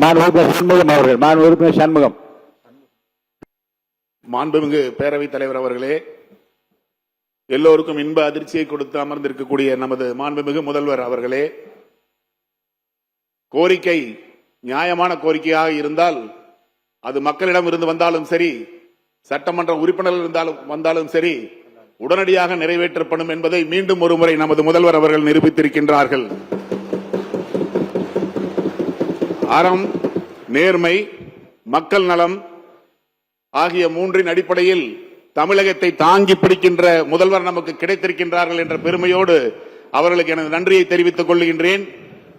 சண்முகம் அவர்கள். உறுப்பினர் சண்முகம். மாண்புமிகு பேரவைத் தலைவர் அவர்களே, எல்லோருக்கும் இன்ப அதிர்ச்சியை கொடுத்து அமர்ந்திருக்கக்கூடிய நமது மாண்புமிகு முதல்வர் அவர்களே, கோரிக்கை நியாயமான கோரிக்கையாக இருந்தால் அது மக்களிடம் இருந்து வந்தாலும் சரி, சட்டமன்ற உறுப்பினர்கள் வந்தாலும் சரி, உடனடியாக நிறைவேற்றப்படும் என்பதை மீண்டும் ஒருமுறை நமது முதல்வர் அவர்கள் நிரூபித்திருக்கின்றார்கள். அறம், நேர்மை, மக்கள் நலம் ஆகிய மூன்றின் அடிப்படையில் தமிழகத்தை தாங்கி பிடிக்கின்ற முதல்வர் நமக்கு கிடைத்திருக்கின்றார்கள் என்ற பெருமையோடு அவர்களுக்கு எனது நன்றியை தெரிவித்துக் கொள்கின்றேன்.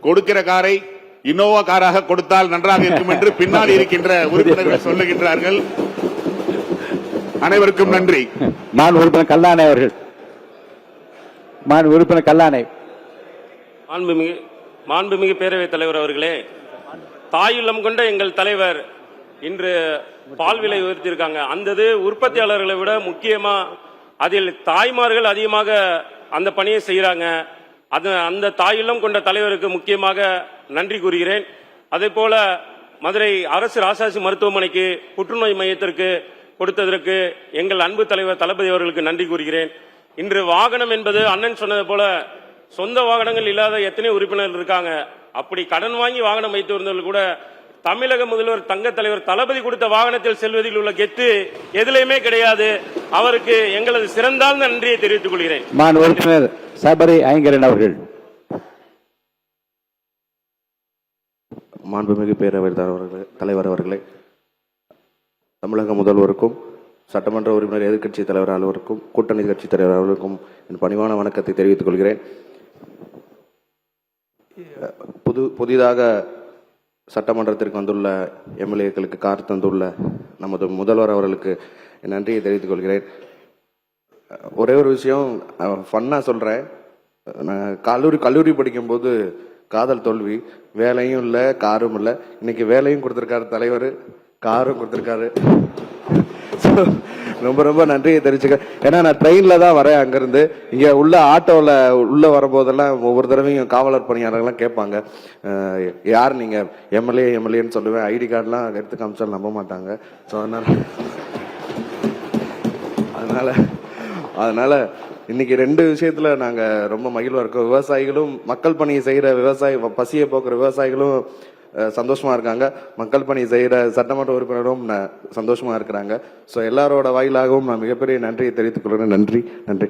கொடுக்கிற காரை இனோவா காராக கொடுத்தால் நன்றாக இருக்கும் என்று பின்னால் இருக்கின்ற உறுப்பினர்கள் சொல்லுகின்றார்கள். அனைவருக்கும் நன்றி. உறுப்பினர் கல்லானை அவர்கள். உறுப்பினர் கல்லானை. மாண்புமிகு பேரவைத் தலைவர் அவர்களே, தாயுள்ளம் கொண்ட எங்கள் தலைவர் இன்று பால் விலை உயர்த்தியிருக்காங்க. அந்த உற்பத்தியாளர்களை விட முக்கியமா அதில் தாய்மார்கள் அதிகமாக அந்த பணியை செய்யறாங்க. அந்த தாயுள்ளம் கொண்ட தலைவருக்கு முக்கியமாக நன்றி கூறுகிறேன். அதே போல மதுரை அரசு ராசாசி மருத்துவமனைக்கு புற்றுநோய் மையத்திற்கு கொடுத்ததற்கு எங்கள் அன்பு தலைவர் தளபதி அவர்களுக்கு நன்றி கூறுகிறேன். இன்று வாகனம் என்பது அண்ணன் சொன்னது போல சொந்த வாகனங்கள் இல்லாத எத்தனை உறுப்பினர்கள் இருக்காங்க. அப்படி கடன் வாங்கி வாகனம் வைத்து வந்தவர்கள் கூட தமிழக முதல்வர் தங்க தலைவர் தளபதி கொடுத்த வாகனத்தில் செல்வதில் உள்ள கெத்து எதிலையுமே கிடையாது. அவருக்கு எங்களது சிறந்தாழ்ந்த நன்றியை தெரிவித்துக் கொள்கிறேன். உறுப்பினர் சபரி ஐங்கரன் அவர்கள். மாண்புமிகு பேரவைத் தலைவர் அவர்களே, தமிழக முதல்வருக்கும் சட்டமன்ற உறுப்பினர் எதிர்க்கட்சி தலைவர் அலுவலருக்கும் கூட்டணி கட்சி தலைவர் அவர்களுக்கும் என் பணிவான வணக்கத்தை தெரிவித்துக் கொள்கிறேன். புதிதாக சட்டமன்றத்திற்கு வந்துள்ள எம்எல்ஏக்களுக்கு கார் தந்துள்ள நமது முதல்வர் அவர்களுக்கு என் நன்றியை தெரிவித்துக் கொள்கிறேன். ஒரே ஒரு விஷயம் ஃபன்னா சொல்றேன். நான் கல்லூரி படிக்கும்போது காதல் தோல்வி, வேலையும் இல்லை காரும் இல்லை. இன்னைக்கு வேலையும் கொடுத்திருக்காரு தலைவர், காரும் கொடுத்திருக்காரு. ரொம்ப ரொம்ப நன்றியை தெரிவிச்சுக்க. ஏன்னா நான் ட்ரெயின்ல தான் வரேன். அங்கிருந்து இங்க உள்ள ஆட்டோல உள்ள வரும்போதெல்லாம் ஒவ்வொரு தடவையும் காவலர் பணியாளர்கள்லாம் கேட்பாங்க, யார் நீங்க, எம்எல்ஏன்னு சொல்லுவேன். ஐடி கார்டுலாம் எடுத்து காமிச்சாலும் நம்ப மாட்டாங்க. ஸோ அதனால இன்னைக்கு ரெண்டு விஷயத்துல நாங்க ரொம்ப மகிழ்வா இருக்கோம். விவசாயிகளும், மக்கள் பணியை செய்யற பசியை போக்குற விவசாயிகளும் சந்தோஷமா இருக்காங்க. மக்கள் பணி செய்யற சட்டமன்ற உறுப்பினரும் சந்தோஷமா இருக்கிறாங்க. ஸோ எல்லாரோட வாயிலாகவும் நான் மிகப்பெரிய நன்றியை தெரிவித்துக் கொள்கிறேன். நன்றி.